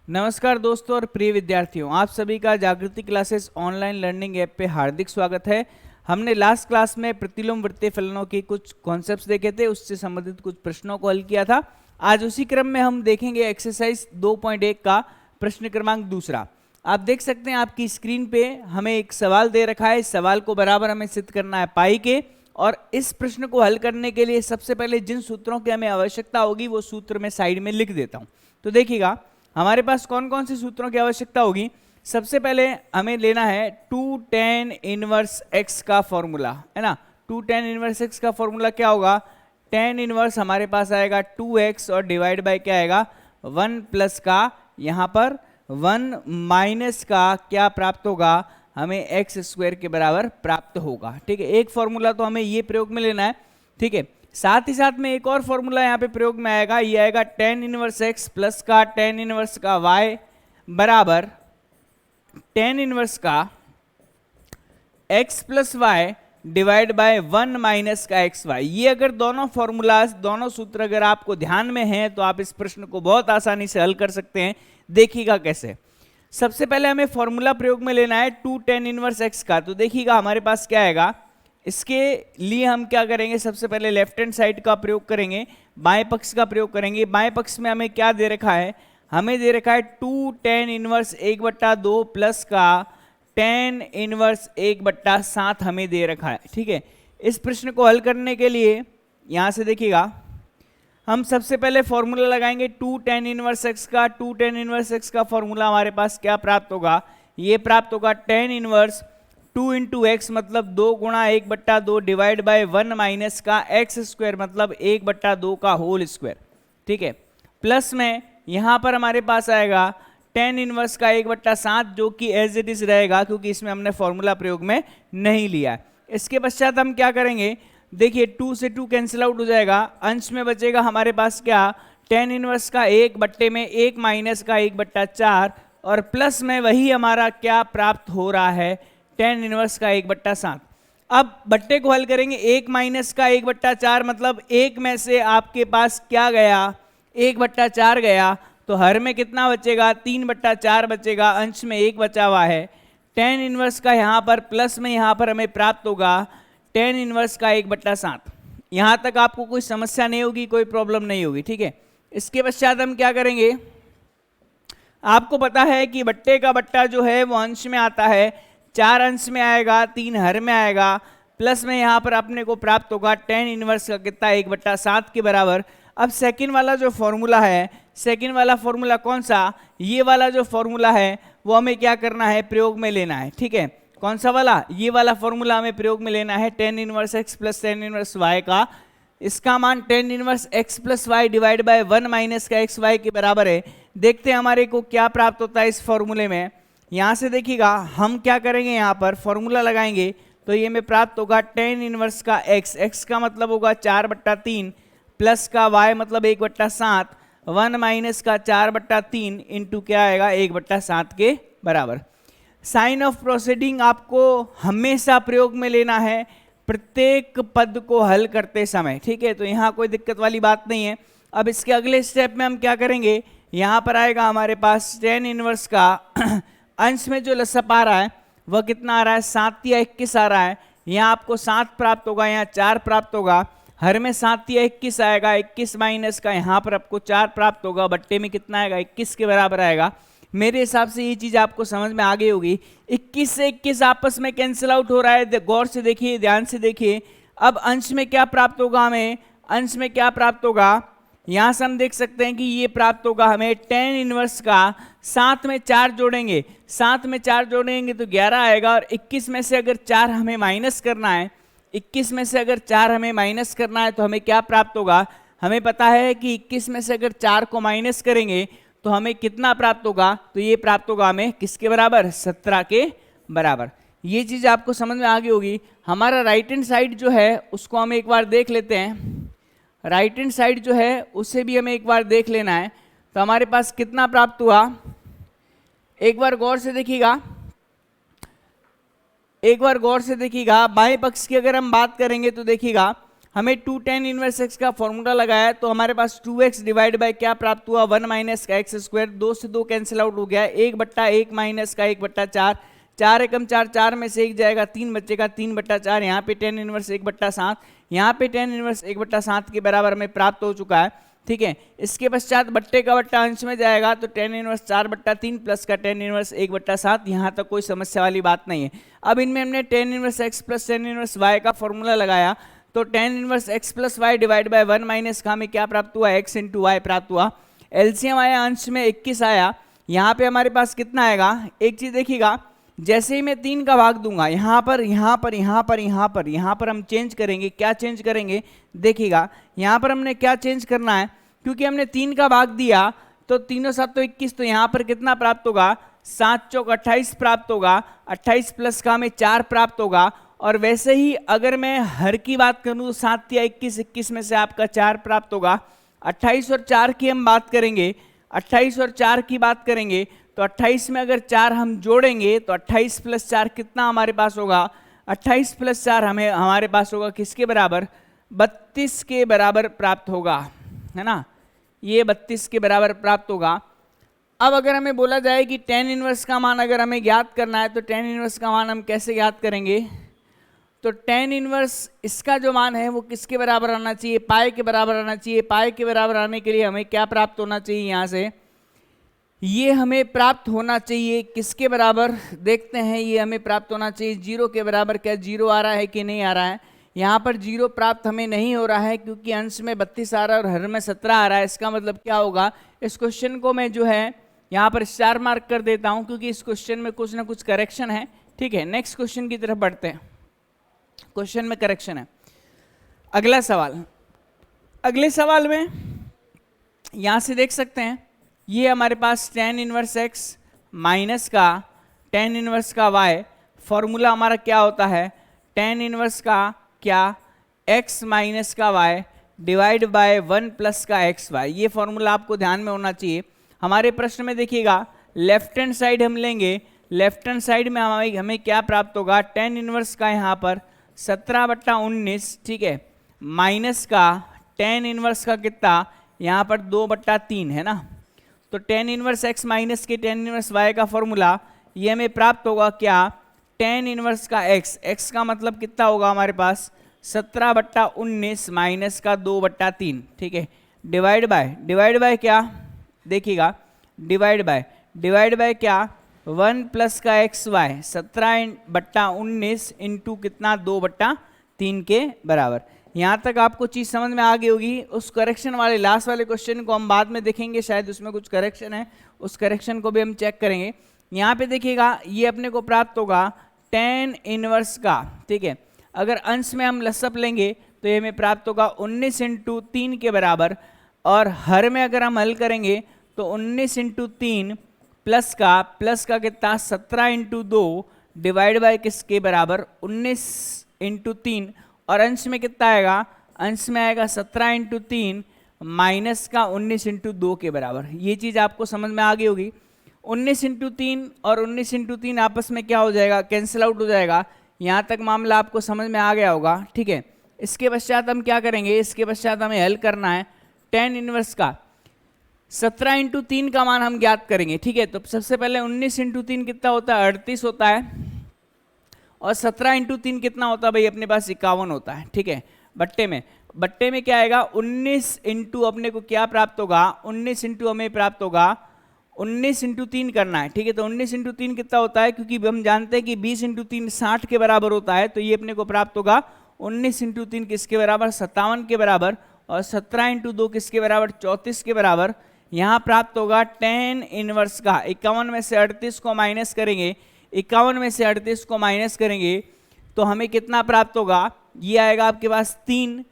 नमस्कार दोस्तों और प्रिय विद्यार्थियों, आप सभी का जागृति क्लासेस ऑनलाइन लर्निंग ऐप पे हार्दिक स्वागत है। हमने लास्ट क्लास में प्रतिलोम वृत्तीय फलनों के कुछ कॉन्सेप्ट्स देखे थे, उससे संबंधित कुछ प्रश्नों को हल किया था। आज उसी क्रम में हम देखेंगे एक्सरसाइज 2.1 का प्रश्न क्रमांक दूसरा। आप देख सकते हैं आपकी स्क्रीन पे हमें एक सवाल दे रखा है। इस सवाल को बराबर हमें सिद्ध करना है पाई के, और इस प्रश्न को हल करने के लिए सबसे पहले जिन सूत्रों की हमें आवश्यकता होगी वो सूत्र मैं साइड में लिख देता हूं। तो देखिएगा हमारे पास कौन कौन से सूत्रों की आवश्यकता होगी। सबसे पहले हमें लेना है 2 tan इनवर्स x का फॉर्मूला, है ना। 2 tan इनवर्स x का फॉर्मूला क्या होगा? tan इनवर्स हमारे पास आएगा 2x और डिवाइड बाय क्या आएगा 1 प्लस का यहाँ पर 1 माइनस का क्या प्राप्त होगा, हमें x स्क्वायर के बराबर प्राप्त होगा। ठीक है, एक फॉर्मूला तो हमें ये प्रयोग में लेना है। ठीक है, साथ ही साथ में एक और फॉर्मूला यहाँ पे प्रयोग में आएगा, ये आएगा tan इनवर्स x प्लस का tan इनवर्स का y बराबर tan इनवर्स का x plus y divide by 1 minus का एक्स वाई। ये अगर दोनों फॉर्मूलाज, दोनों सूत्र अगर आपको ध्यान में हैं तो आप इस प्रश्न को बहुत आसानी से हल कर सकते हैं। देखिएगा कैसे। सबसे पहले हमें फॉर्मूला प्रयोग में लेना है 2 tan इनवर्स x का। तो देखिएगा हमारे पास क्या आएगा, इसके लिए हम क्या करेंगे, सबसे पहले लेफ्ट हैंड साइड का प्रयोग करेंगे, बाएं पक्ष का प्रयोग करेंगे। बाएं पक्ष में हमें क्या दे रखा है, हमें दे रखा है 2 tan इनवर्स 1/2 प्लस का tan इनवर्स 1/7 हमें दे रखा है। ठीक है, इस प्रश्न को हल करने के लिए यहां से देखिएगा हम सबसे पहले फॉर्मूला लगाएंगे 2 tan इनवर्स x का। 2 tan इनवर्स x का फॉर्मूला हमारे पास क्या प्राप्त होगा, ये प्राप्त होगा tan इनवर्स 2 इंटू एक्स मतलब 2 गुणा 1/2 डिवाइड बाय 1 माइनस का एक्स स्क्वायर मतलब 1/2 का होल स्क्वायर। ठीक है, प्लस में यहाँ पर हमारे पास आएगा tan इनवर्स का 1/7 जो कि एज इट इज रहेगा क्योंकि इसमें हमने फॉर्मूला प्रयोग में नहीं लिया है। इसके पश्चात हम क्या करेंगे, देखिए 2 से 2 कैंसिल आउट हो जाएगा, अंश में बचेगा हमारे पास क्या, tan इनवर्स का 1/1 माइनस का 1/4 और प्लस में वही हमारा क्या प्राप्त हो रहा है tan इनवर्स का 1/7। अब बट्टे को हल करेंगे, 1 माइनस का 1/4 मतलब 1 में से आपके पास क्या गया, 1/4 गया, तो हर में कितना बचेगा, 3/4 बचेगा, अंश में 1 बचा हुआ है। tan इनवर्स का यहाँ पर प्लस में यहाँ पर हमें प्राप्त होगा tan इनवर्स का 1/7। यहाँ तक आपको कोई समस्या नहीं होगी, कोई प्रॉब्लम नहीं होगी। ठीक है, इसके पश्चात हम क्या करेंगे, आपको पता है कि बट्टे का बट्टा जो है वो अंश में आता है, 4 अंश में आएगा, 3 हर में आएगा, प्लस में यहाँ पर अपने को प्राप्त होगा tan इनवर्स का कितना 1/7 के बराबर। अब सेकंड वाला जो फॉर्मूला है, सेकंड वाला फॉर्मूला कौन सा, ये वाला जो फॉर्मूला है वो हमें क्या करना है, प्रयोग में लेना है। ठीक है, कौन सा वाला, ये वाला फॉर्मूला हमें प्रयोग में लेना है tan inverse x plus tan inverse y का। इसका मान tan inverse x plus y divide by 1 minus का एक्स वाई के बराबर है। देखते हैं हमारे को क्या प्राप्त होता है इस फॉर्मूले में। यहाँ से देखिएगा हम क्या करेंगे, यहाँ पर फॉर्मूला लगाएंगे तो ये में प्राप्त होगा tan इनवर्स का x का मतलब होगा 4/3 प्लस का y मतलब 1/7, 1 माइनस का 4/3 इंटू क्या आएगा 1/7 के बराबर। साइन ऑफ प्रोसीडिंग आपको हमेशा प्रयोग में लेना है प्रत्येक पद को हल करते समय। ठीक है, तो यहाँ कोई दिक्कत वाली बात नहीं है। अब इसके अगले स्टेप में हम क्या करेंगे, यहाँ पर आएगा हमारे पास tan इनवर्स का अंश में जो लसअप आ रहा है वह कितना आ रहा है, 7 या 21 आ रहा है। यहाँ आपको 7 प्राप्त होगा, यहाँ 4 प्राप्त होगा, हर में 7 या 21 आएगा, 21 माइनस का यहाँ पर आपको 4 प्राप्त होगा, बट्टे में कितना आएगा 21 के बराबर आएगा। मेरे हिसाब से ये चीज आपको समझ में आ गई होगी। 21 से 21 आपस में कैंसिल आउट हो रहा है, गौर से देखिए, ध्यान से देखिए। अब अंश में क्या प्राप्त होगा, हमें अंश में क्या प्राप्त होगा, यहां से हम देख सकते हैं कि ये प्राप्त होगा हमें tan इनवर्स का, 7 में 4 जोड़ेंगे, 7 में 4 जोड़ेंगे तो 11 आएगा, और 21 में से अगर 4 हमें माइनस करना है, 21 में से अगर 4 हमें माइनस करना है तो हमें क्या प्राप्त होगा, हमें पता है कि 21 में से अगर 4 को माइनस करेंगे तो हमें कितना प्राप्त होगा, तो ये प्राप्त होगा हमें किसके बराबर, 17 के बराबर। ये चीज आपको समझ में आ गई होगी। हमारा राइट हैंड साइड जो है उसको हम एक बार देख लेते हैं, राइट हैंड साइड जो है उसे भी हमें एक बार देख लेना है। तो हमारे पास कितना प्राप्त हुआ, एक बार गौर से देखिएगा, एक बार गौर से देखिएगा। बाएं पक्ष की अगर हम बात करेंगे तो देखिएगा हमें 2 tan इनवर्स x का फॉर्मूला लगाया तो हमारे पास 2x डिवाइड बाय क्या प्राप्त हुआ, 1 माइनस का एक्स स्क्वायर, 2 से 2 कैंसिल आउट हो गया, 1/1 माइनस का 1/4, 4 एकम 4, 4 में से 1 जाएगा, 3 बचेगा, 3/4, यहाँ पे tan इनवर्स 1/7, यहाँ पे tan इनवर्स 1/7 के बराबर हमें प्राप्त हो चुका है। ठीक है, इसके पश्चात बट्टे का बट्टा अंश में जाएगा तो tan इनवर्स 4/3 प्लस का tan इनवर्स 1/7, यहाँ तक कोई समस्या वाली बात नहीं है। अब इनमें हमने tan inverse x plus tan inverse y का फॉर्मूला लगाया तो tan inverse x plus y divide by 1 minus का हमें क्या प्राप्त हुआ, x इंटू वाई प्राप्त हुआ। एलसीएम आया, अंश में 21 आया, यहाँ पे हमारे पास कितना आएगा, एक चीज देखिएगा, जैसे ही मैं 3 का भाग दूंगा यहाँ पर यहाँ पर यहाँ पर यहाँ पर यहाँ पर हम चेंज करेंगे, क्या चेंज करेंगे देखिएगा, यहाँ पर हमने क्या चेंज करना है, क्योंकि हमने 3 का भाग दिया तो 3 7 21, तो यहाँ पर कितना प्राप्त होगा, 7 चौक 28 प्राप्त होगा, 28 प्लस का हमें 4 प्राप्त होगा। और वैसे ही अगर मैं हर की बात करूं तो 7 या 21, 21 में से आपका 4 प्राप्त होगा। 28 और 4 की हम बात करेंगे, 28 और 4 की बात करेंगे तो 28 में अगर 4 हम जोड़ेंगे तो 28 प्लस 4 कितना हमारे पास होगा, 28 प्लस 4 हमारे पास होगा किसके बराबर, 32 के बराबर प्राप्त होगा, है ना, ये 32 के बराबर प्राप्त होगा। अब अगर हमें बोला जाए कि tan इनवर्स का मान अगर हमें ज्ञात करना है तो tan इनवर्स का मान हम कैसे ज्ञात करेंगे, तो tan इनवर्स इसका जो मान है वो किसके बराबर आना चाहिए, पाई के बराबर आना चाहिए। पाई के बराबर आने के लिए हमें क्या प्राप्त होना चाहिए, यहाँ से ये हमें प्राप्त होना चाहिए किसके बराबर, देखते हैं, ये हमें प्राप्त होना चाहिए 0 के बराबर। क्या 0 आ रहा है कि नहीं आ रहा है, यहाँ पर 0 प्राप्त हमें नहीं हो रहा है क्योंकि अंश में 32 आ रहा है और हर में 17 आ रहा है। इसका मतलब क्या होगा, इस क्वेश्चन को मैं जो है यहाँ पर स्टार मार्क कर देता हूँ क्योंकि इस क्वेश्चन में कुछ ना कुछ करेक्शन है। ठीक है, नेक्स्ट क्वेश्चन की तरफ बढ़ते हैं। क्वेश्चन में करेक्शन है। अगला सवाल, अगले सवाल में यहां से देख सकते हैं ये हमारे पास tan इनवर्स x माइनस का tan इनवर्स का y, फॉर्मूला हमारा क्या होता है, tan इनवर्स का क्या, x माइनस का y डिवाइड बाय 1 प्लस का एक्स वाई। ये फॉर्मूला आपको ध्यान में होना चाहिए। हमारे प्रश्न में देखिएगा लेफ्ट हैंड साइड हम लेंगे, लेफ्ट हैंड साइड में हमें क्या प्राप्त होगा, tan इनवर्स का यहाँ पर 17/19, ठीक है, माइनस का tan इनवर्स का कितना, यहाँ पर 2/3 है ना। तो tan इनवर्स x माइनस के tan इनवर्स y का फॉर्मूला ये हमें प्राप्त होगा क्या, tan इनवर्स का x, x का मतलब कितना होगा हमारे पास 17/19 माइनस का 2/3, ठीक है, डिवाइड बाय क्या देखिएगा, डिवाइड बाय क्या 1 प्लस का एक्स वाई 17/19 इंटू कितना 2/3 के बराबर। यहाँ तक आपको चीज़ समझ में आ गई होगी। उस करेक्शन वाले लास्ट वाले क्वेश्चन को हम बाद में देखेंगे, शायद उसमें कुछ करेक्शन है, उस करेक्शन को भी हम चेक करेंगे। यहाँ पे देखिएगा ये अपने को प्राप्त होगा tan इनवर्स का, ठीक है, अगर अंश में हम लसअप लेंगे तो ये हमें प्राप्त होगा 19 इंटू 3 के बराबर, और हर में अगर हम हल करेंगे तो 19 इंटू 3 प्लस का कितना 17 इंटू 2 डिवाइड बाय किसके बराबर 19 इंटू 3, और अंश में कितना आएगा, अंश में आएगा 17 इंटू 3 माइनस का 19 इंटू 2 के बराबर। ये चीज़ आपको समझ में आ गई होगी। 19 इंटू 3 और 19 इंटू 3 आपस में क्या हो जाएगा, कैंसिल आउट हो जाएगा। यहाँ तक मामला आपको समझ में आ गया होगा, ठीक है। इसके पश्चात हम क्या करेंगे, इसके पश्चात हमें हल करना है tan इनवर्स का 17 इंटू 3 का मान हम ज्ञात करेंगे, ठीक है। तो सबसे पहले 19 इंटू 3 कितना होता है 38 होता है, और 17 इंटू 3 कितना होता है भाई अपने पास 51 होता है, ठीक है। बट्टे में क्या आएगा 19 इंटू अपने को क्या प्राप्त होगा, 19 इंटू हमें प्राप्त होगा 19 इंटू 3 करना है, ठीक है। तो 19 इंटू 3 कितना होता है, क्योंकि हम जानते हैं कि 20 इंटू 3 60 के बराबर होता है, तो ये अपने को प्राप्त होगा 19 इंटू 3 किसके बराबर 57 के बराबर, और 17 इंटू 2 किसके बराबर 34 के बराबर। यहाँ प्राप्त होगा tan इनवर्स का 51 में से 38 को माइनस करेंगे, 51 में से 38 को माइनस करेंगे तो हमें कितना प्राप्त होगा, ये आएगा आपके पास 3।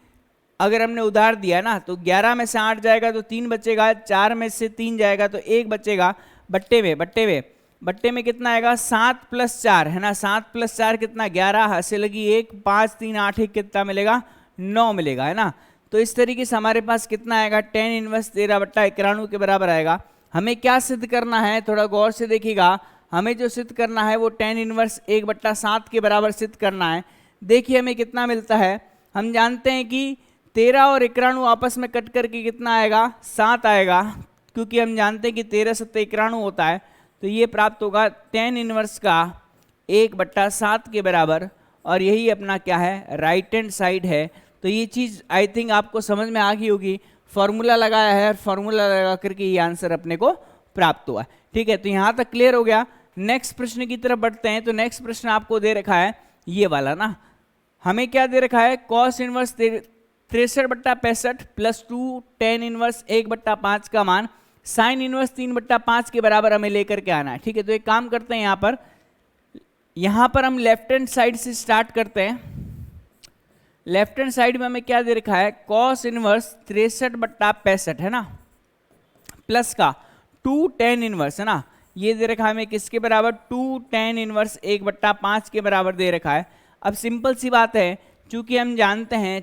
अगर हमने उधार दिया ना तो 11 में से 8 जाएगा तो 3 बचेगा, 4 में से 3 जाएगा तो 1 बचेगा। बट्टे में कितना आएगा 7 प्लस 4 है ना, 7 प्लस 4 कितना 11, हंसे लगी 1, 5 3 8 1 कितना मिलेगा 9 मिलेगा, है ना। तो इस तरीके से हमारे पास कितना आएगा tan इनवर्स 13/91 के बराबर आएगा। हमें क्या सिद्ध करना है, थोड़ा गौर से देखिएगा, हमें जो सिद्ध करना है वो tan इनवर्स 1/7 के बराबर सिद्ध करना है। देखिए हमें कितना मिलता है, हम जानते हैं कि 13 और 91 आपस में कट करके कितना आएगा, 7 आएगा, क्योंकि हम जानते हैं कि 13 7 91 होता है, तो ये प्राप्त होगा tan इनवर्स का 1/7 के बराबर, और यही अपना क्या है, राइट हैंड साइड है। तो ये चीज़ आई थिंक आपको समझ में आ गई होगी, फॉर्मूला लगाया है, फॉर्मूला लगा करके ये आंसर अपने को प्राप्त हुआ। ठीक है, तो यहाँ तक क्लियर हो गया। नेक्स्ट प्रश्न की तरफ बढ़ते हैं। तो नेक्स्ट प्रश्न आपको दे रखा है ये वाला ना, हमें क्या दे रखा है, cos inverse 63/65 plus 2 tan inverse 1/5 का मान साइन इनवर्स 3/5 के बराबर हमें लेकर के आना है। ठीक है, तो एक काम करते हैं, यहाँ पर हम लेफ्ट हैंड साइड से स्टार्ट करते हैं। लेफ्ट हैंड साइड में हमें क्या दे रखा है, कॉस इनवर्स 63/65 है ना, प्लस का 2 tan इनवर्स है ना, ये दे रखा है हमें किसके बराबर, 2 tan इनवर्स 1/5 के बराबर दे रखा है। अब सिंपल सी बात है, चूंकि हम जानते हैं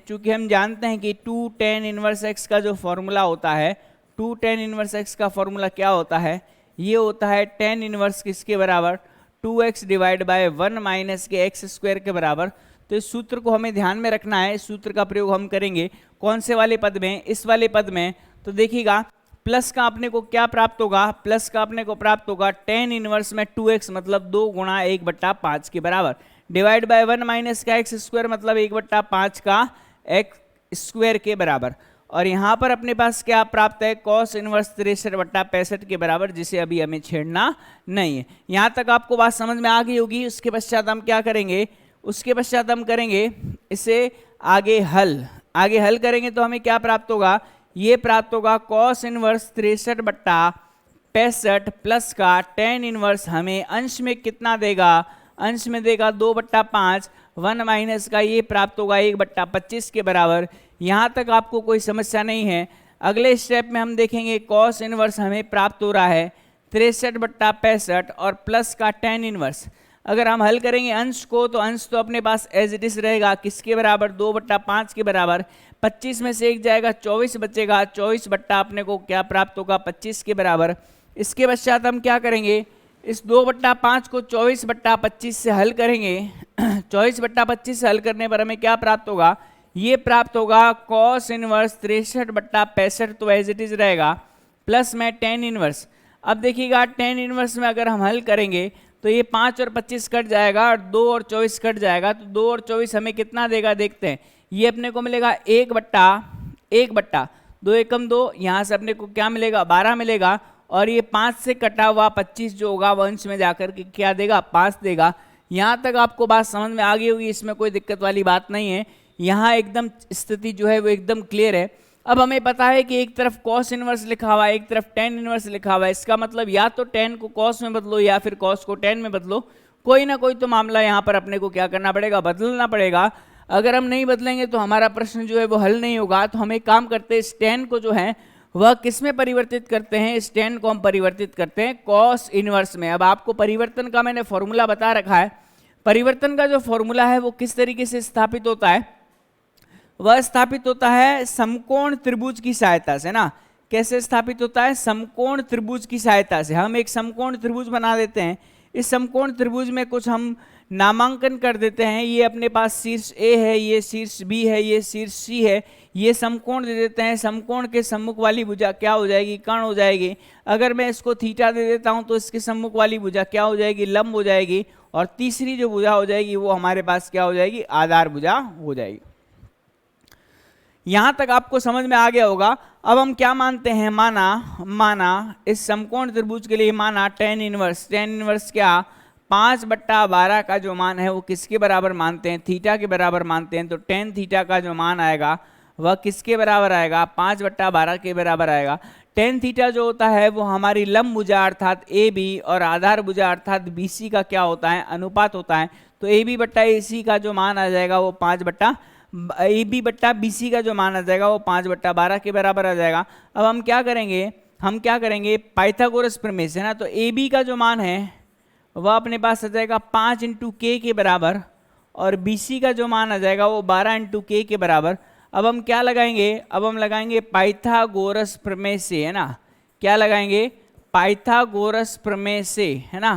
कि 2 tan इनवर्स x का जो फॉर्मूला होता है, 2 tan इनवर्स x का फॉर्मूला क्या होता है, ये होता है tan इनवर्स किसके बराबर, 2x डिवाइड बाय 1 माइनस के x स्क्वायर के बराबर। तो इस सूत्र को हमें ध्यान में रखना है। इस सूत्र का प्रयोग हम करेंगे कौन से वाले पद में, इस वाले पद में। तो देखिएगा प्लस का अपने को क्या प्राप्त होगा, प्लस का अपने को प्राप्त होगा tan इनवर्स में 2x मतलब 2 गुणा 1/5 के बराबर, डिवाइड बाय 1 माइनस का x स्क्वायर मतलब 1/5 का x स्क्वायर के बराबर। और यहाँ पर अपने पास क्या प्राप्त है, कॉस इनवर्स 63/65 के बराबर, जिसे अभी हमें छेड़ना नहीं है। यहाँ तक आपको बात समझ में आ गई होगी। उसके पश्चात हम क्या करेंगे, इसे आगे हल करेंगे तो हमें क्या प्राप्त होगा, ये प्राप्त होगा कॉस इनवर्स 63/65 प्लस का tan इनवर्स हमें अंश में कितना देगा, अंश में देगा 2/5, 1 माइनस का ये प्राप्त होगा 1/25 के बराबर। यहाँ तक आपको कोई समस्या नहीं है। अगले स्टेप में हम देखेंगे कॉस इनवर्स हमें प्राप्त हो रहा है 63/65 और प्लस का tan इनवर्स। अगर हम हल करेंगे अंश को, तो अंश तो अपने पास एज इट इज रहेगा, किसके बराबर, 2/5 के बराबर। 25 में से 1 जाएगा, 24 बचेगा, 24 बट्टा अपने को क्या प्राप्त होगा, 25 के बराबर। इसके पश्चात हम क्या करेंगे, इस 2/5 को 24/25 से हल करेंगे। 24/25 से हल करने पर हमें क्या प्राप्त होगा, ये प्राप्त होगा कॉस इनवर्स 63/65 तो एज इट इज रहेगा, प्लस में tan इनवर्स। अब देखिएगा tan इनवर्स में अगर हम हल करेंगे तो ये 5 और 25 कट जाएगा और 2 और 24 कट जाएगा, तो 2 और 24 हमें कितना देगा देखते हैं। ये अपने को मिलेगा 1/2 एकम 2, यहाँ से अपने को क्या मिलेगा, 12 मिलेगा, और ये 5 से कटा हुआ 25 जो होगा वो अंश में जाकर के क्या देगा, 5 देगा। यहाँ तक आपको बात समझ में आ गई होगी, इसमें कोई दिक्कत वाली बात नहीं है। यहाँ एकदम स्थिति जो है वो एकदम क्लियर है। अब हमें पता है कि एक तरफ कॉस इनवर्स लिखा हुआ है, एक तरफ tan इनवर्स लिखा हुआ है। इसका मतलब या तो tan को cos में बदलो या फिर cos को tan में बदलो, कोई ना कोई तो मामला यहाँ पर अपने को क्या करना पड़ेगा, बदलना पड़ेगा। अगर हम नहीं बदलेंगे तो हमारा प्रश्न जो है वो हल नहीं होगा। तो हम एक काम करते हैं, इस tan को जो है वह किस में परिवर्तित करते हैं, इस tan को हम परिवर्तित करते हैं cos इनवर्स में। अब आपको परिवर्तन का मैंने फॉर्मूला बता रखा है। परिवर्तन का जो फॉर्मूला है वो किस तरीके से स्थापित होता है, वह स्थापित होता है समकोण त्रिभुज की सहायता से ना। कैसे स्थापित होता है, समकोण त्रिभुज की सहायता से। हम एक समकोण त्रिभुज बना देते हैं, इस समकोण त्रिभुज में कुछ हम नामांकन कर देते हैं। ये अपने पास शीर्ष A है, ये शीर्ष B है, ये शीर्ष C है, ये समकोण दे देते हैं। समकोण के सम्मुख वाली भुजा क्या हो जाएगी, कर्ण हो जाएगी। अगर मैं इसको थीटा दे देता हूं तो इसके सम्मुख वाली भुजा क्या हो जाएगी, लंब हो जाएगी। और तीसरी जो भुजा हो जाएगी वो हमारे पास क्या हो जाएगी, आधार भुजा हो जाएगी। यहां तक आपको समझ में आ गया होगा। अब हम क्या मानते हैं, माना इस समकोण त्रिभुज के लिए माना tan इनवर्स क्या, 5/12 का जो मान है वो किसके बराबर मानते हैं, थीटा के बराबर मानते हैं। तो tan थीटा का जो मान आएगा वह किसके बराबर आएगा, 5/12 के बराबर आएगा। tan थीटा जो होता है वो हमारी लंब भुजा अर्थात AB और आधार भुजा अर्थात BC का क्या होता है, अनुपात होता है। तो AB/AC का जो मान आ जाएगा वो AB/BC का जो मान आ जाएगा वो 5/12 के बराबर आ जाएगा। अब हम क्या करेंगे, पाइथागोरस प्रमेय से ना। तो AB का जो मान है वह अपने पास आ जाएगा 5 × k के बराबर, और BC का जो मान आ जाएगा वो 12 × k के बराबर। अब हम क्या लगाएंगे, अब हम लगाएंगे पाइथागोरस प्रमेय से, है ना। क्या लगाएंगे, पाइथागोरस प्रमेय से, है ना।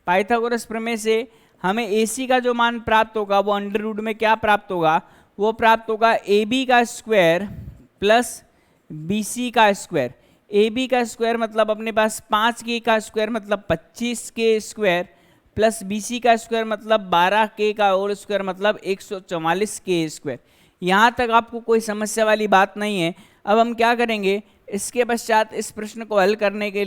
पाइथागोरस प्रमेय से हमें AC का जो मान प्राप्त होगा वो अंडर रूट में क्या प्राप्त होगा, वो प्राप्त होगा ए बी का स्क्वायर प्लस बी सी का स्क्वायर। ए बी का स्क्वायर मतलब अपने पास 5k का स्क्वायर मतलब 25k square plus B C का स्क्वायर मतलब 12k का और स्क्वायर मतलब 144k स्क्वायर। यहाँ तक आपको कोई समस्या वाली बात नहीं है। अब हम क्या करेंगे, इसके पश्चात इस प्रश्न को हल करने के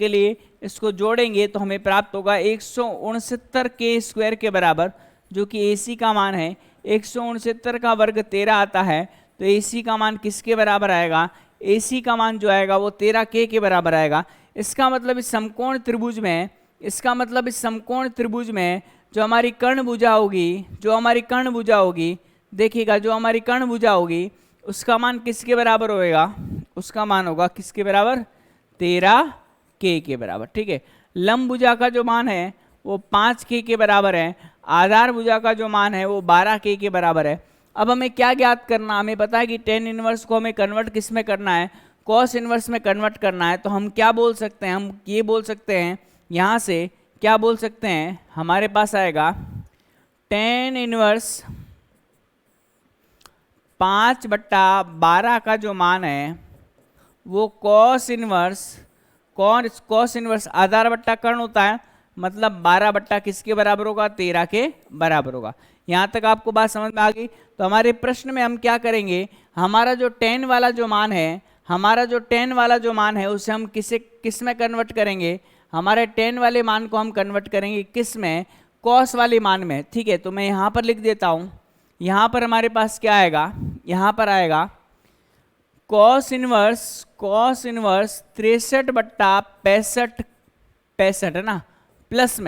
लिए इसको जोड़ेंगे तो हमें प्राप्त होगा 169k स्क्वायर के बराबर, जो कि AC का मान है। 169 का वर्ग 13 आता है, तो AC का मान किसके बराबर आएगा, AC का मान जो आएगा वो 13k के बराबर आएगा। इसका मतलब इस समकोण त्रिभुज में जो हमारी कर्ण भुजा होगी, देखिएगा जो हमारी कर्ण भुजा होगी उसका मान किसके बराबर होएगा, उसका मान होगा किसके बराबर, 13k के बराबर। ठीक है, लंब भुजा का जो मान है वो 5k के बराबर है, आधार भुजा का जो मान है वो 12k के बराबर है। अब हमें क्या ज्ञात करना, हमें पता है कि टेन इनवर्स को हमें कन्वर्ट किस में करना है, कॉस इनवर्स में कन्वर्ट करना है। तो हम क्या बोल सकते हैं, हम ये बोल सकते हैं, यहाँ से क्या बोल सकते हैं, हमारे पास आएगा टेन इनवर्स 5/12 का जो मान है वो कॉस इनवर्स आधार बट्टा कर्ण होता है, मतलब 12 बट्टा किसके बराबर होगा, 13 के बराबर होगा। यहाँ तक आपको बात समझ में आ गई। तो हमारे प्रश्न में हम क्या करेंगे, हमारा जो 10 वाला जो मान है उसे हम किस में कन्वर्ट करेंगे, हमारे 10 वाले मान को हम कन्वर्ट करेंगे किस में, कॉस वाले मान में। ठीक है, तो मैं यहाँ पर लिख देता हूँ, यहाँ पर हमारे पास क्या आएगा, यहाँ पर आएगा कॉस इनवर्स 63/65 है ना, प्लस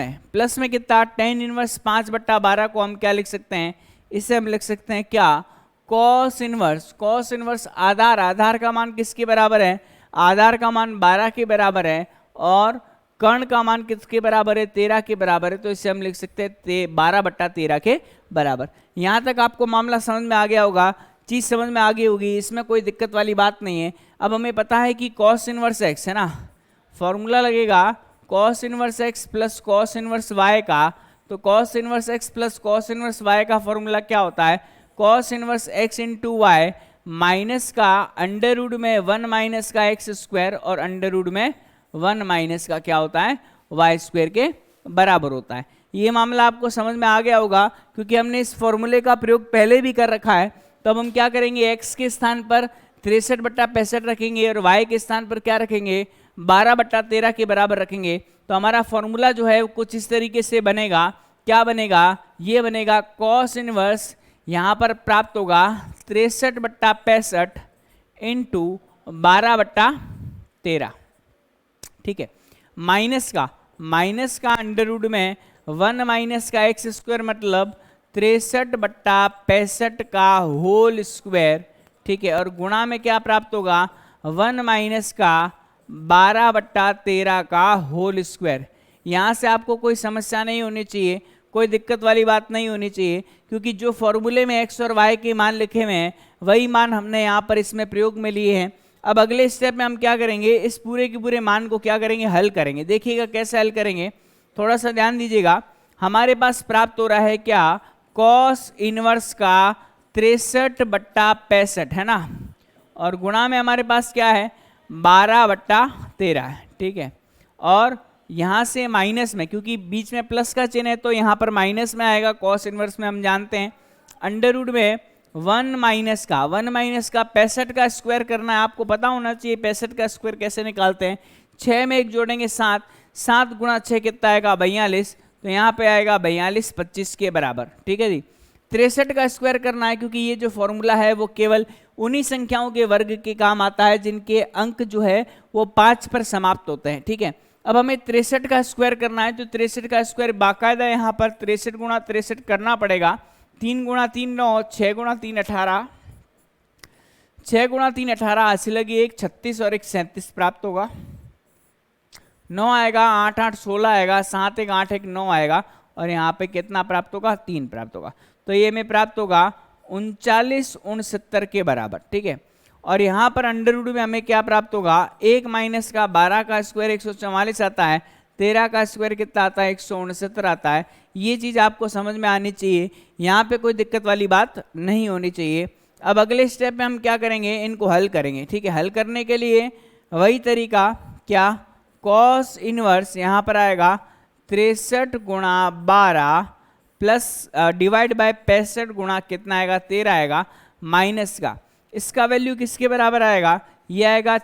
में कितना, टेन इनवर्स 5/12 को हम क्या लिख सकते हैं, इसे हम लिख सकते हैं क्या, कॉस इनवर्स आधार का मान किसके बराबर है, आधार का मान 12 के बराबर है और कर्ण का मान किसके बराबर है, 13 के बराबर है। तो इसे हम लिख सकते हैं 12/13 के बराबर। यहाँ तक आपको मामला समझ में आ गया होगा, चीज समझ में आ गई होगी, इसमें कोई दिक्कत वाली बात नहीं है। अब हमें पता है कि कॉस इनवर्स एक्स है ना, फॉर्मूला लगेगा cos inverse x plus cos inverse y का। तो cos inverse x plus cos inverse y का फॉर्मूला क्या होता है, cos inverse x into y minus का अंडर रूट में 1 माइनस का एक्स स्क्वायर और अंडर रूट में 1 माइनस का क्या होता है, वाई स्क्वायर के बराबर होता है। ये मामला आपको समझ में आ गया होगा, क्योंकि हमने इस फॉर्मूले का प्रयोग पहले भी कर रखा है। तो अब हम क्या करेंगे, x के स्थान पर 63/65 रखेंगे और y के स्थान पर क्या रखेंगे, 12/13 के बराबर रखेंगे। तो हमारा फॉर्मूला जो है कुछ इस तरीके से बनेगा, क्या बनेगा, ये बनेगा कॉस इनवर्स, यहाँ पर प्राप्त होगा 63/65 इंटू 12/13। ठीक है, माइनस का अंडर रूट में 1 माइनस का एक्स स्क्वायर मतलब 63/65 का होल स्क्वायर। ठीक है, और गुणा में क्या प्राप्त होगा, 1 माइनस का 12/13 का होल स्क्वायर। यहाँ से आपको कोई समस्या नहीं होनी चाहिए, कोई दिक्कत वाली बात नहीं होनी चाहिए, क्योंकि जो फॉर्मूले में x और y के मान लिखे हुए हैं वही मान हमने यहाँ पर इसमें प्रयोग में लिए हैं। अब अगले स्टेप में हम क्या करेंगे, इस पूरे के पूरे मान को क्या करेंगे, हल करेंगे। देखिएगा कैसे हल करेंगे, थोड़ा सा ध्यान दीजिएगा। हमारे पास प्राप्त हो रहा है क्या, कॉस इनवर्स का 63/65 है ना, और गुणा में हमारे पास क्या है, 12/13 है। ठीक है, और यहाँ से माइनस में, क्योंकि बीच में प्लस का चिन्ह है तो यहाँ पर माइनस में आएगा। कॉस इनवर्स में हम जानते हैं अंडर रूट में 1 माइनस का 65 का स्क्वायर करना है, आपको पता होना चाहिए 65 का स्क्वायर कैसे निकालते हैं। 6 में 1 जोड़ेंगे 7 गुणा 6 कितना आएगा, 42। तो यहाँ पे आएगा 42 25 के बराबर। ठीक है जी, 63 का स्क्वायर करना है, क्योंकि ये जो फॉर्मूला है वो केवल उन्हीं संख्याओं के वर्ग के काम आता है जिनके अंक जो है वो 5 पर समाप्त होते हैं। ठीक है, अब हमें 63 का स्क्वायर करना है, तो 63 का स्क्वायर बाकायदा यहाँ पर 63 गुणा 63 करना पड़ेगा। 3 गुणा 3 9, 6 गुणा 3 18, 6 गुणा 3 18, 80 लगी 1 36 और 1 37 प्राप्त होगा। 9 आएगा, 8 8 16 आएगा, 7 1 8 1 9 आएगा, और यहाँ पे कितना प्राप्त होगा, 3 प्राप्त होगा। तो ये में प्राप्त होगा 3969 के बराबर। ठीक है, और यहाँ पर अंडर रूट में हमें क्या प्राप्त होगा, 1 माइनस का 12 का स्क्वायर 144 आता है, 13 का स्क्वायर कितना आता है, 169 आता है। ये चीज़ आपको समझ में आनी चाहिए, यहाँ पे कोई दिक्कत वाली बात नहीं होनी चाहिए। अब अगले स्टेप में हम क्या करेंगे, इनको हल करेंगे। ठीक है, हल करने के लिए वही तरीका, क्या, कॉस इनवर्स यहाँ पर आएगा 63 गुणा 12 प्लस डिवाइड बाय 65 गुणा कितना आएगा, 13 आएगा, माइनस का इसका वैल्यू किसके बराबर आएगा, ये आएगा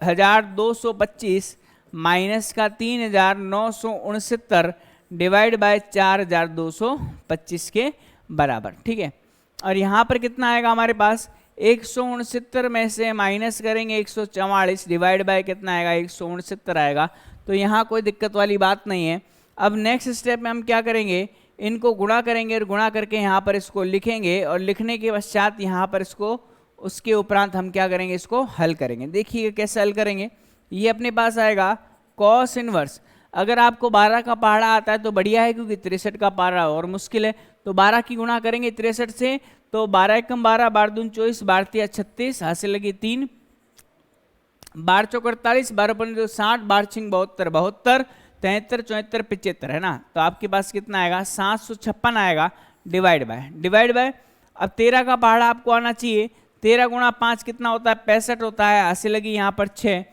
4225 माइनस का 3969 डिवाइड बाय 4225 के बराबर। ठीक है, और यहाँ पर कितना आएगा हमारे पास, 169 में से माइनस करेंगे 144 डिवाइड बाय कितना आएगा, 169 आएगा। तो यहाँ कोई दिक्कत वाली बात नहीं है। अब नेक्स्ट स्टेप में हम क्या करेंगे, इनको गुणा करेंगे और गुणा करके यहाँ पर इसको लिखेंगे, और लिखने के पश्चात यहाँ पर इसको उसके उपरांत हम क्या करेंगे, इसको हल करेंगे। देखिए कैसे हल करेंगे, ये अपने पास आएगा कॉस इनवर्स। अगर आपको 12 का पहाड़ा आता है तो बढ़िया है, क्योंकि 63 का पहाड़ा और मुश्किल है। तो 12 की गुणा करेंगे 63 से, तो 12 एकम 12, 12 दून 24, 12 तिया 36, हासिल लगी 3, 12 चौक 48, 12 पंजे 60, 12 छिंग 72, 72, 73, 74, 75 है ना। तो आपके पास कितना आएगा, 756 आएगा, डिवाइड बाय। अब 13 का पहाड़ा आपको आना चाहिए, 13 गुणा 5 कितना होता है, 65 होता है, हासिल लगी यहाँ पर 6,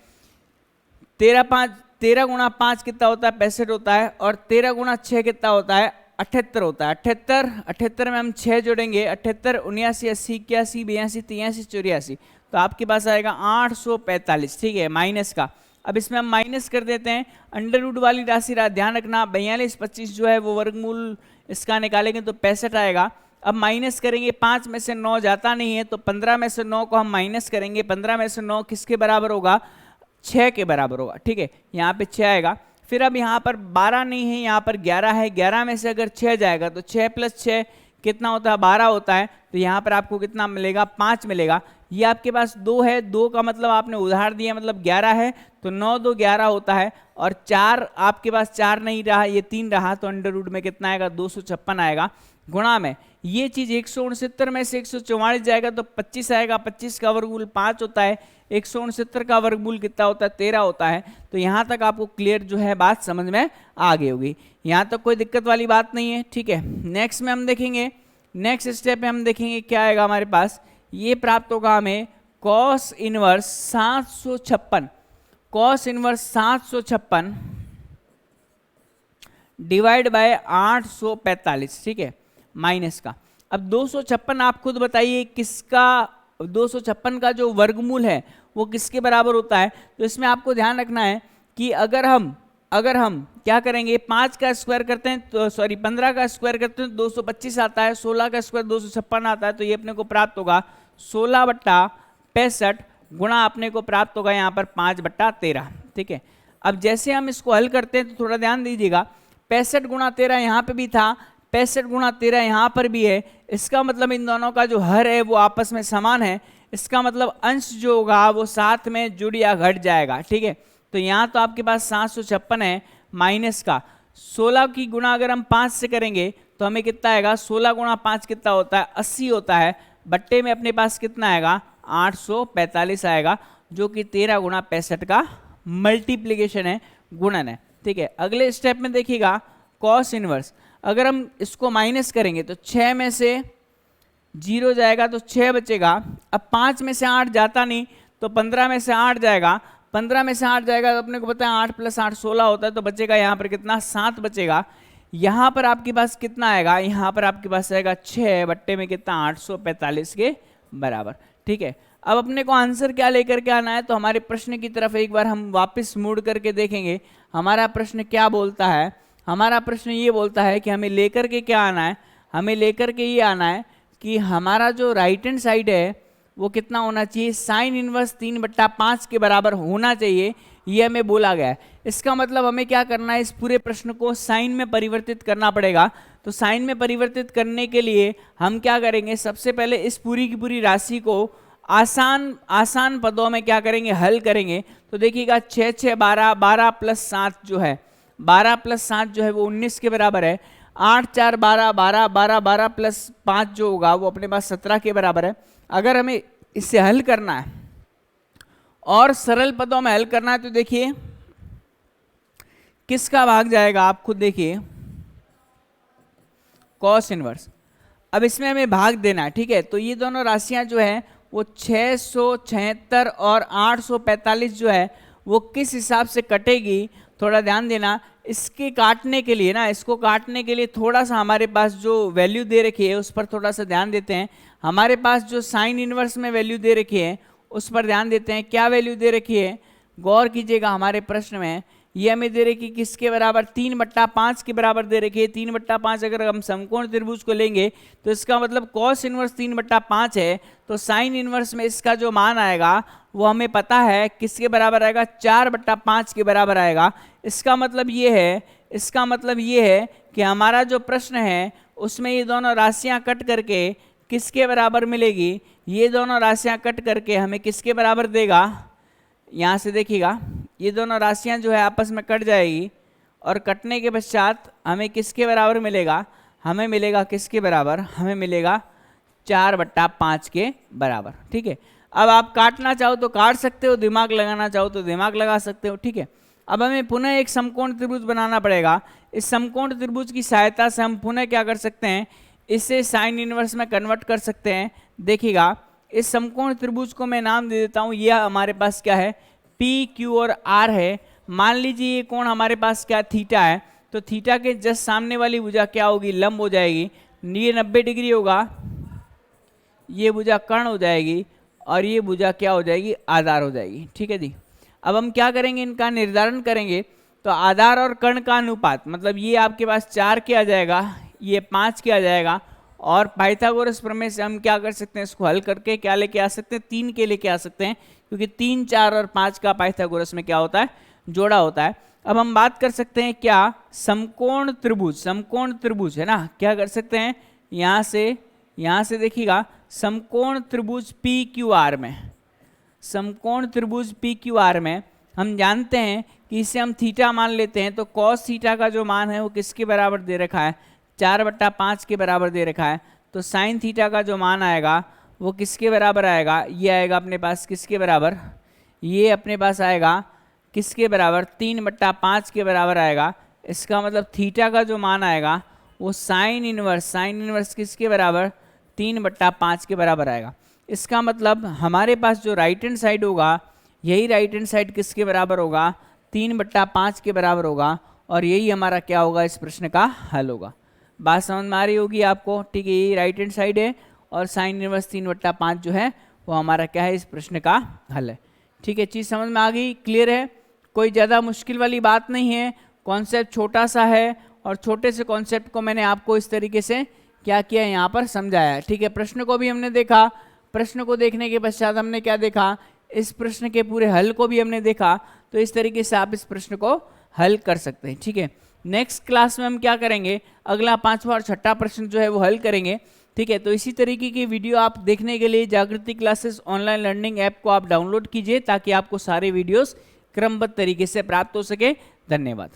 13 गुणा 5 कितना होता है, 65 होता है, और 13 गुणा 6 कितना होता है, 78 होता है। 78 में हम 6 जोड़ेंगे, 78, 79, 80, 81, 82, 83, 84, तो आपके पास आएगा 845। ठीक है, माइनस का, अब इसमें हम माइनस कर देते हैं, अंडर रूट वाली राशि ध्यान रखना, 42, 25 जो है वो वर्गमूल इसका निकालेंगे तो 65 आएगा। अब माइनस करेंगे, 5 में से 9 जाता नहीं है, तो 15 में से 9 को हम माइनस करेंगे, 15 में से 9 किसके बराबर होगा, 6 के बराबर होगा। ठीक है, यहाँ पे 6 आएगा। फिर अब यहाँ पर 12 नहीं है, यहाँ पर 11 है, 11 में से अगर 6 जाएगा तो 6 + 6 कितना होता है, 12 होता है। तो यहाँ पर आपको कितना मिलेगा, 5 मिलेगा। ये आपके पास 2 है, 2 का मतलब आपने उधार दिया, मतलब 11 है, तो 9 2 11 होता है, और 4 आपके पास 4 नहीं रहा, ये 3 रहा, तो अंडर रूट में कितना आएगा, 256 आएगा। गुणा में ये चीज 169 में से 144 जाएगा तो 25 आएगा, 25 का वर्गमूल 5 होता है, 169 का वर्गमूल कितना होता है, 13 होता है। तो यहाँ तक आपको क्लियर जो है बात समझ में आ गई होगी, यहाँ तक कोई दिक्कत वाली बात नहीं है। ठीक है, नेक्स्ट में हम देखेंगे, नेक्स्ट स्टेप में हम देखेंगे क्या आएगा हमारे पास, ये प्राप्त होगा हमें cos inverse 756, cos inverse 756 divide by 845। ठीक है, माइनस का। अब 256 आप खुद बताइए किसका, 256 का जो वर्गमूल है वो किसके बराबर होता है। तो इसमें आपको ध्यान रखना है कि अगर हम क्या करेंगे, 5 का स्क्वायर करते हैं तो 15 का स्क्वायर करते हैं तो 225 आता है, 16 का स्क्वायर 256 आता है, तो ये अपने को प्राप्त होगा 16/65 गुणा अपने को प्राप्त होगा यहाँ पर 5/13। ठीक है, अब जैसे हम इसको हल करते हैं तो थोड़ा ध्यान दीजिएगा, 65 गुणा 13 यहाँ पे भी था, 65 गुणा 13 यहाँ पर भी है। इसका मतलब इन दोनों का जो हर है वो आपस में समान है, इसका मतलब अंश जो होगा वो साथ में जुड़ या घट जाएगा। ठीक है, तो यहाँ तो आपके पास 756 है, माइनस का 16 की गुणा अगर हम 5 से करेंगे तो हमें कितना आएगा, 16 गुणा 5 कितना होता है, 80 होता है, बट्टे में अपने पास कितना आएगा, 845 आएगा, जो कि 13 गुणा 65 का मल्टीप्लीकेशन है, गुणन है। ठीक है, अगले स्टेप में देखिएगा कॉस इनवर्स, अगर हम इसको माइनस करेंगे तो 6 में से 0 जाएगा तो 6 बचेगा। अब 5 में से 8 जाता नहीं तो 15 में से 8 जाएगा, 15 में से 8 जाएगा तो अपने को पता है 8 + 8 16 होता है, तो बचेगा यहाँ पर कितना, 7 बचेगा। यहाँ पर आपके पास कितना आएगा, यहाँ पर आपके पास आएगा 6 बट्टे में कितना, 845 के बराबर। ठीक है, अब अपने को आंसर क्या लेकर के आना है, तो हमारे प्रश्न की तरफ एक बार हम वापस मुड़ करके देखेंगे हमारा प्रश्न क्या बोलता है। हमारा प्रश्न ये बोलता है कि हमें लेकर के क्या आना है, हमें लेकर के ये आना है कि हमारा जो राइट हैंड साइड है वो कितना होना चाहिए, साइन इनवर्स 3/5 के बराबर होना चाहिए, ये हमें बोला गया है। इसका मतलब हमें क्या करना है, इस पूरे प्रश्न को साइन में परिवर्तित करना पड़ेगा। तो साइन में परिवर्तित करने के लिए हम क्या करेंगे, सबसे पहले इस पूरी की पूरी राशि को आसान पदों में क्या करेंगे, हल करेंगे। तो देखिएगा 6 6 12, 12 + 7 जो है, 12 + 7 जो है वो 19 के बराबर है, 8 4 12, 12 12 12 + 5 जो होगा वो अपने पास 17 के बराबर है। अगर हमें इसे हल करना है और सरल पदों में हल करना है तो देखिए किसका भाग जाएगा आप खुद देखिए, कॉस इनवर्स। अब इसमें हमें भाग देना है, ठीक है। तो ये दोनों राशियां जो है वो 676 और 845 जो है वो किस हिसाब से कटेगी, थोड़ा ध्यान देना। इसके काटने के लिए ना, इसको काटने के लिए थोड़ा सा हमारे पास जो वैल्यू दे रखी है उस पर थोड़ा सा ध्यान देते हैं। हमारे पास जो साइन इनवर्स में वैल्यू दे रखी है उस पर ध्यान देते हैं। क्या वैल्यू दे रखी है, गौर कीजिएगा। हमारे प्रश्न में ये हमें दे रखी किसके बराबर, 3/5 के बराबर दे रखी है। 3/5 अगर हम समकोण त्रिभुज को लेंगे तो इसका मतलब कॉस इनवर्स 3/5 है। तो साइन इनवर्स में इसका जो मान आएगा वो हमें पता है किसके बराबर आएगा, 4/5 के बराबर आएगा। इसका मतलब ये है कि हमारा जो प्रश्न है उसमें ये दोनों राशियां कट करके किसके बराबर मिलेगी, ये दोनों राशियां कट करके हमें किसके बराबर देगा, यहाँ से देखिएगा ये दोनों राशियां जो है आपस में कट जाएगी और कटने के पश्चात हमें किसके बराबर मिलेगा, हमें मिलेगा किसके बराबर, हमें मिलेगा 4/5 के बराबर, ठीक है। अब आप काटना चाहो तो काट सकते हो, दिमाग लगाना चाहो तो दिमाग लगा सकते हो, ठीक है। अब हमें पुनः एक समकोण त्रिभुज बनाना पड़ेगा। इस समकोण त्रिभुज की सहायता से हम पुनः क्या कर सकते हैं, इसे साइन इनवर्स में कन्वर्ट कर सकते हैं। देखिएगा इस समकोण त्रिभुज को मैं नाम दे देता हूँ, यह हमारे पास क्या है, पी क्यू और आर है। मान लीजिए ये कोण हमारे पास क्या थीटा है, तो थीटा के जस्ट सामने वाली भुजा क्या होगी, लंब हो जाएगी। ये 90 डिग्री होगा, ये भुजा कर्ण हो जाएगी और ये भुजा क्या हो जाएगी, आधार हो जाएगी, ठीक है जी। अब हम क्या करेंगे, इनका निर्धारण करेंगे। तो आधार और कर्ण का अनुपात, मतलब ये आपके पास 4 के आ जाएगा, ये 5 के आ जाएगा। और पाइथागोरस प्रमेय से हम क्या कर सकते हैं, इसको हल करके क्या लेके आ सकते हैं, 3 के लेके आ सकते हैं, क्योंकि 3, 4 और 5 का पाइथागोरस में क्या होता है, जोड़ा होता है। अब हम बात कर सकते हैं क्या, समकोण त्रिभुज है ना, क्या कर सकते हैं, यहाँ से देखिएगा समकोण त्रिभुज पी क्यू आर में, समकोण त्रिभुज पी क्यू आर में हम जानते हैं कि इसे हम थीटा मान लेते हैं। तो कॉस थीटा का जो मान है वो किसके बराबर दे रखा है, 4/5 के बराबर दे रखा है। तो साइन थीटा का जो मान आएगा वो किसके बराबर आएगा, ये आएगा अपने पास किसके बराबर, ये अपने पास आएगा किसके बराबर, 3/5 के बराबर आएगा। इसका मतलब थीटा का जो मान आएगा वो साइन इनवर्स किसके बराबर, 3/5 के बराबर आएगा। इसका मतलब हमारे पास जो राइट हैंड साइड होगा, यही राइट हैंड साइड किसके बराबर होगा, 3/5 के बराबर होगा। और यही हमारा क्या होगा, इस प्रश्न का हल होगा। बात समझ में आ रही होगी आपको, ठीक है। यही राइट हैंड साइड है और साइन इनवर्स 3/5 जो है वो हमारा क्या है, इस प्रश्न का हल है, ठीक है। चीज़ समझ में आ गई, क्लियर है, कोई ज़्यादा मुश्किल वाली बात नहीं है। कॉन्सेप्ट छोटा सा है और छोटे से कॉन्सेप्ट को मैंने आपको इस तरीके से क्या किया यहाँ पर समझाया है, ठीक है। प्रश्न को भी हमने देखा, प्रश्न को देखने के पश्चात हमने क्या देखा, इस प्रश्न के पूरे हल को भी हमने देखा। तो इस तरीके से आप इस प्रश्न को हल कर सकते हैं, ठीक है। नेक्स्ट क्लास में हम क्या करेंगे, अगला 5वां और 6ठा प्रश्न जो है वो हल करेंगे, ठीक है। तो इसी तरीके की वीडियो आप देखने के लिए जागृति क्लासेस ऑनलाइन लर्निंग ऐप को आप डाउनलोड कीजिए, ताकि आपको सारे वीडियोस क्रमबद्ध तरीके से प्राप्त हो सके। धन्यवाद।